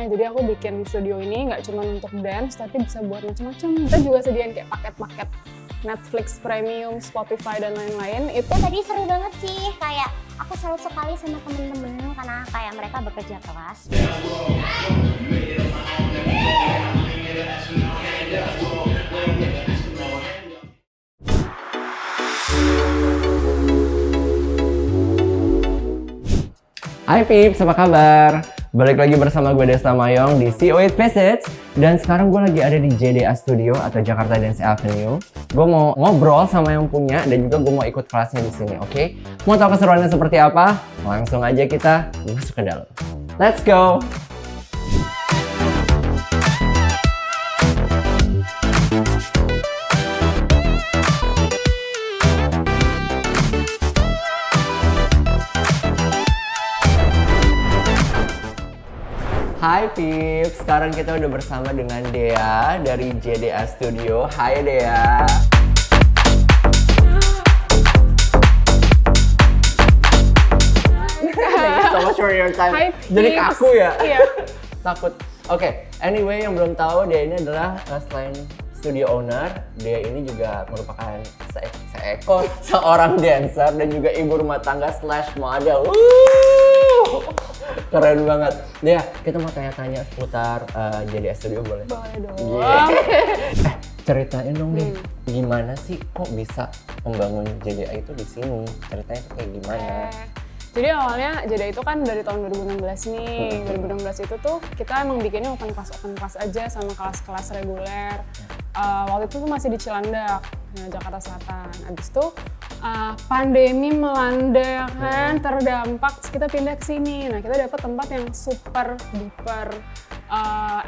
Makanya jadi aku bikin studio ini nggak cuma untuk dance, tapi bisa buat macam-macam. Kita juga sediain kayak paket-paket Netflix Premium, Spotify dan lain-lain. Itu tadi seru banget sih, kayak aku salut sekali sama temen-temen karena kayak mereka bekerja keras. Hai Pips, apa kabar? Balik lagi bersama gue Desta Mayong di CO8 Message. Dan sekarang gue lagi ada di JDA Studio atau Jakarta Dance Avenue. Gue mau ngobrol sama yang punya dan juga gue mau ikut kelasnya di sini, oke? Mau tahu keseruannya seperti apa? Langsung aja kita masuk ke dalam. Let's go! Hai Pips, sekarang kita udah bersama dengan Dea dari JDA Studio. Hai Dea. Thank you so much for your time. Hai, jadi Pips. kaku ya? Iya. Takut. Oke, anyway yang belum tahu Dea ini adalah selain studio owner, Dea ini juga merupakan seorang dancer dan juga ibu rumah tangga / model. Keren banget. Dea, kita mau tanya-tanya seputar JDA Studio boleh? Boleh dong. Ceritain dong deh, gimana sih kok bisa membangun JDA itu di sini? Ceritanya kayak gimana? Jadi awalnya JDA itu kan dari tahun 2016 nih. 2016 itu tuh kita emang bikinnya open class aja sama kelas-kelas reguler. Waktu itu tuh masih di Cilandak, Jakarta Selatan. Abis itu pandemi melanda kan, terdampak, terus kita pindah ke sini. Nah, kita dapat tempat yang super duper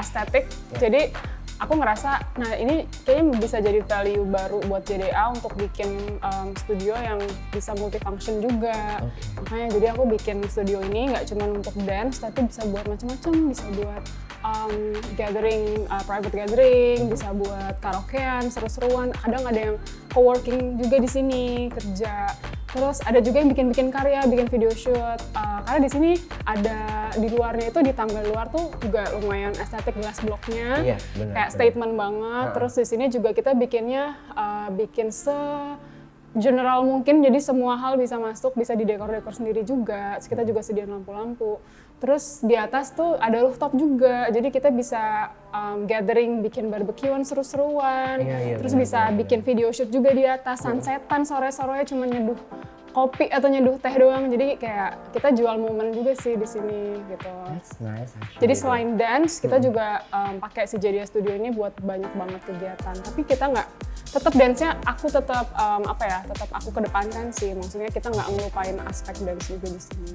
estetik. Jadi aku ngerasa, nah ini kayaknya bisa jadi value baru buat JDA untuk bikin studio yang bisa multifunction juga. Makanya jadi aku bikin studio ini nggak cuma untuk dance, tapi bisa buat macam-macam, bisa buat gathering, private gathering, bisa buat karaokean, seru-seruan. Kadang ada yang co-working juga di sini kerja. Terus ada juga yang bikin karya, bikin video shoot. Karena di sini ada di luarnya itu di tangga luar tuh juga lumayan estetik glass blocknya, kayak statement banget. Terus di sini juga kita bikinnya bikin general mungkin, jadi semua hal bisa masuk, bisa didekor-dekor sendiri juga. Terus kita juga sediain lampu-lampu. Terus di atas tuh ada rooftop juga, jadi kita bisa gathering, bikin barbekyuan seru-seruan. Terus bisa bikin video shoot juga di atas, sunsetan sore-sore cuma nyeduh kopi atau nyeduh teh doang. Jadi kayak kita jual momen juga sih di sini gitu. That's nice. Jadi selain dance, kita juga pakai si JDA Studio ini buat banyak banget kegiatan. Tapi kita nggak, tetap dance-nya aku tetap tetap aku kedepankan sih. Maksudnya kita nggak ngelupain aspek dance juga di sini.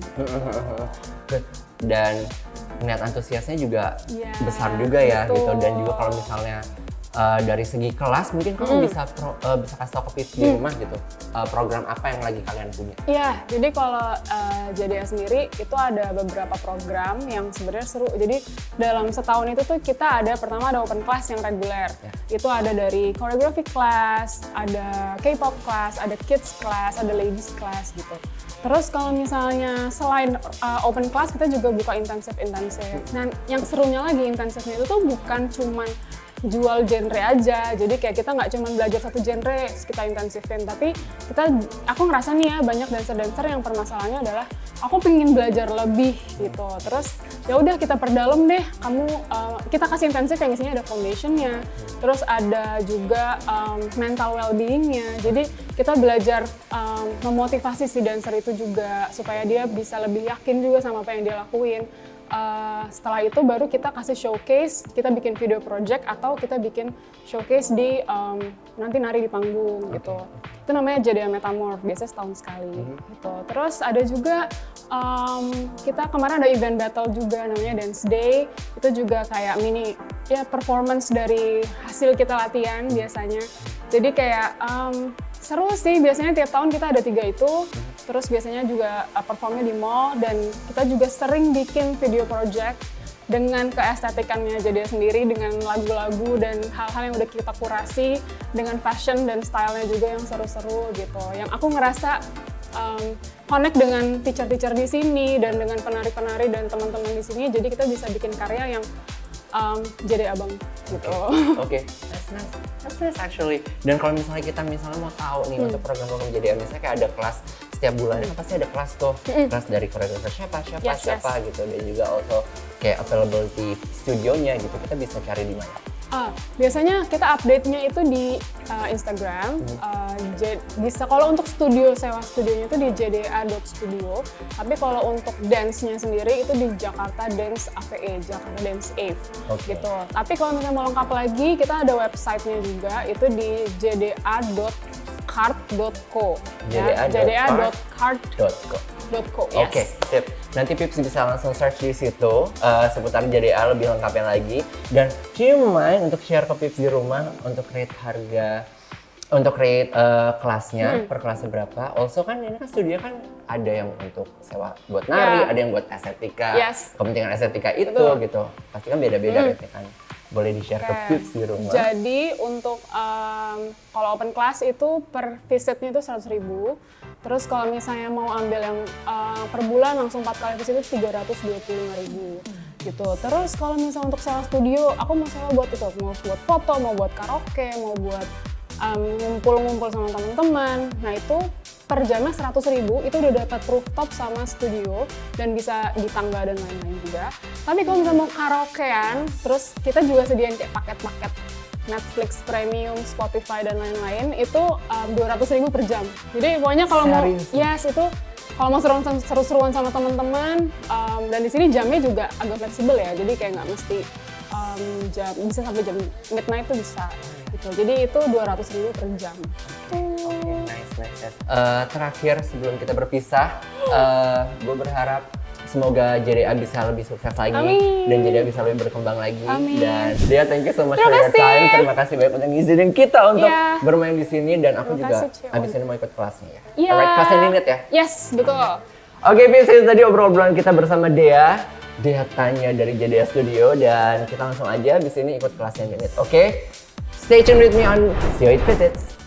Dan niat antusiasnya juga besar juga ya gitu. Dan juga kalau misalnya dari segi kelas mungkin kamu bisa kasih tau ke Pips di rumah gitu, program apa yang lagi kalian punya? Iya, jadi kalau JDA sendiri itu ada beberapa program yang sebenarnya seru. Jadi dalam setahun itu tuh kita pertama ada open class yang reguler. Itu ada dari choreography class, ada K-pop class, ada kids class, ada ladies class gitu. Terus kalau misalnya selain open class, kita juga buka intensif. Nah, yang serunya lagi intensifnya itu tuh bukan cuman jual genre aja, jadi kayak kita nggak cuma belajar satu genre kita intensifin, tapi aku ngerasa nih ya banyak dancer yang permasalahannya adalah aku pengen belajar lebih gitu. Terus ya udah kita perdalam deh, kita kasih intensif yang isinya ada foundationnya, terus ada juga mental well-beingnya. Jadi kita belajar memotivasi si dancer itu juga supaya dia bisa lebih yakin juga sama apa yang dia lakuin. Setelah itu baru kita kasih showcase, kita bikin video project atau kita bikin showcase di nanti nari di panggung gitu. Itu namanya JDA Metamorph, biasanya setahun sekali gitu. Terus ada juga kita kemarin ada event battle juga namanya Dance Day. Itu juga kayak mini performance dari hasil kita latihan biasanya. Jadi kayak seru sih, biasanya tiap tahun kita ada 3 itu. Terus biasanya juga performnya di mall, dan kita juga sering bikin video project dengan keestetikannya JDA sendiri, dengan lagu-lagu dan hal-hal yang udah kita kurasi, dengan fashion dan stylenya juga yang seru-seru gitu. Yang aku ngerasa connect dengan teacher-teacher di sini dan dengan penari-penari dan teman-teman di sini, jadi kita bisa bikin karya yang jadi abang gitu. Oke, that's nice actually. Dan kalau misalnya kita mau tahu nih untuk program-program JDA, misalnya kayak ada kelas setiap bulan, pasti ada kelas tuh, kelas dari koreografer siapa gitu, dan juga also kayak availability studionya gitu, kita bisa cari di mana? Biasanya kita update-nya itu di Instagram. Bisa kalau untuk sewa studionya itu di jda.studio. Tapi kalau untuk dance-nya sendiri itu di Jakarta Dance AVE, Jakarta Dance AVE gitu. Tapi kalau misalnya mau lengkap lagi, kita ada website-nya juga, itu di jda.cart.co. jda.cart.co. Yes. Oke, sip. Nanti Pips bisa langsung search di situ seputar JDA lebih lengkapnya lagi. Dan cuma untuk share ke Pips di rumah untuk rate harga, untuk rate kelasnya, per kelasnya berapa. Also kan ini kan studio kan ada yang untuk sewa buat nari, ada yang buat estetika, kepentingan estetika itu gitu. Pasti kan beda-beda rate kan. Boleh di-share ke Pips di rumah. Jadi untuk kalau open class itu per visitnya itu 100.000. Terus kalau misalnya mau ambil yang per bulan langsung 4 kali visit itu 325.000 gitu. Terus kalau misalnya untuk sewa studio, aku mau sewa buat itu, mau buat foto, mau buat karaoke, mau buat ngumpul-ngumpul sama teman-teman. Nah itu per jamnya 100.000, itu udah dapat rooftop sama studio dan bisa di tangga dan lain-lain juga. Tapi kalau misalnya mau karaokean, terus kita juga sediain kayak paket-paket Netflix Premium, Spotify dan lain-lain, itu 200.000 per jam. Jadi pokoknya kalau mau, itu kalau mau seru-seruan sama teman-teman, dan di sini jamnya juga agak fleksibel ya, jadi kayak nggak mesti bisa sampai jam midnight itu bisa. Gitu. Jadi itu 200.000 per jam. Nice. Terakhir sebelum kita berpisah, gue berharap semoga JDA bisa lebih sukses lagi. Dan JDA bisa lebih berkembang lagi. Dan Dea, thank you so much for your time. Terima kasih banyak udah ngizinin kita untuk bermain di sini, dan aku juga abis ini mau ikut kelasnya ya. Alright, kelasnya Ninit ya? Yes, betul. Oke, Pips, itu tadi obrolan kita bersama Dea. Dea tanya dari JDA Studio, dan kita langsung aja abis ini ikut kelasnya Ninit. Oke? Stay tuned with me on CO8 Visits.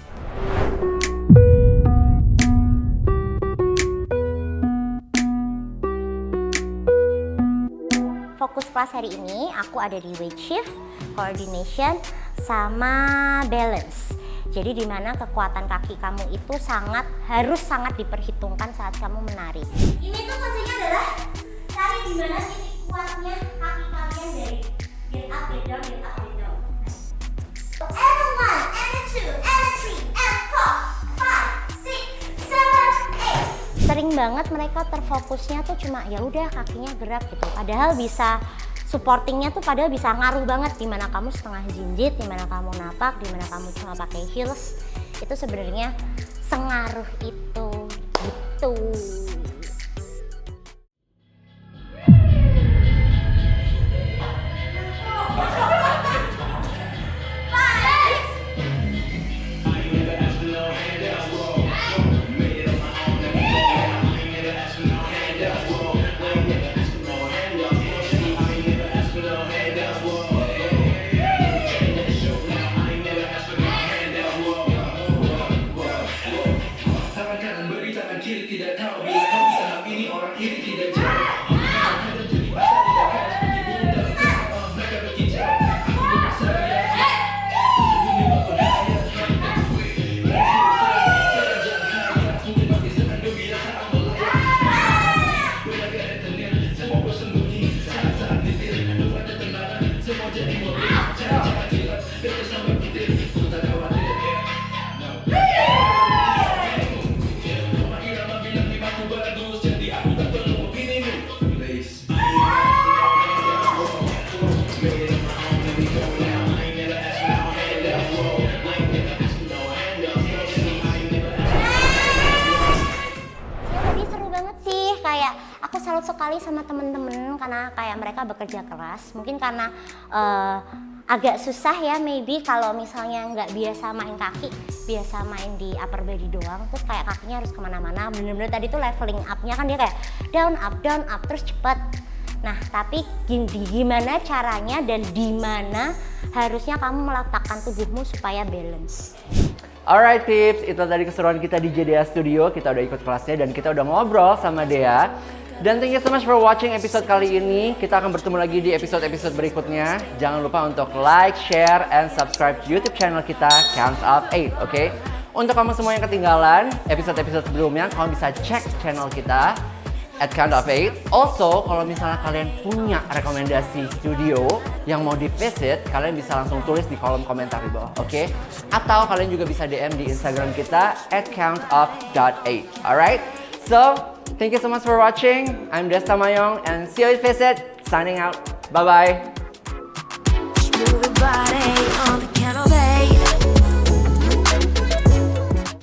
Fokus kelas hari ini aku ada di weight shift, coordination, sama balance. Jadi di mana kekuatan kaki kamu itu harus sangat diperhitungkan saat kamu menari. Ini tuh kuncinya adalah cari di mana titik kuatnya kaki kalian dari get up, get down, get up, get down. And a 1, and a 2, and a 3, and 4, 5, 6, 7, 8. Sering banget mereka terfokusnya tuh cuma ya udah kakinya gerak gitu. Padahal bisa supportingnya tuh padahal bisa ngaruh banget, di mana kamu setengah jinjit, di mana kamu napak, di mana kamu cuma pakai heels. Itu sebenarnya sengaruh itu gitu. Salut sekali sama temen-temen karena kayak mereka bekerja keras. Mungkin karena agak susah ya, maybe kalau misalnya nggak biasa main kaki, biasa main di upper body doang, terus kayak kakinya harus kemana-mana. Bener-bener tadi tuh leveling up-nya kan dia kayak down up terus cepet. Nah tapi gimana caranya dan di mana harusnya kamu meletakkan tubuhmu supaya balance. Alright tips, itu tadi keseruan kita di JDA Studio. Kita udah ikut kelasnya dan kita udah ngobrol sama Dea. Dan thank you so much for watching episode kali ini. Kita akan bertemu lagi di episode-episode berikutnya. Jangan lupa untuk like, share, and subscribe YouTube channel kita Count of 8, oke? Untuk kamu semua yang ketinggalan episode-episode sebelumnya, kamu bisa cek channel kita at Count of 8. Also, kalau misalnya kalian punya rekomendasi studio yang mau di-visit, kalian bisa langsung tulis di kolom komentar di bawah, oke? Atau kalian juga bisa DM di Instagram kita at countof.8, alright? So, thank you so much for watching. I'm Desta Mayong and see you at Visit. Signing out. Bye-bye.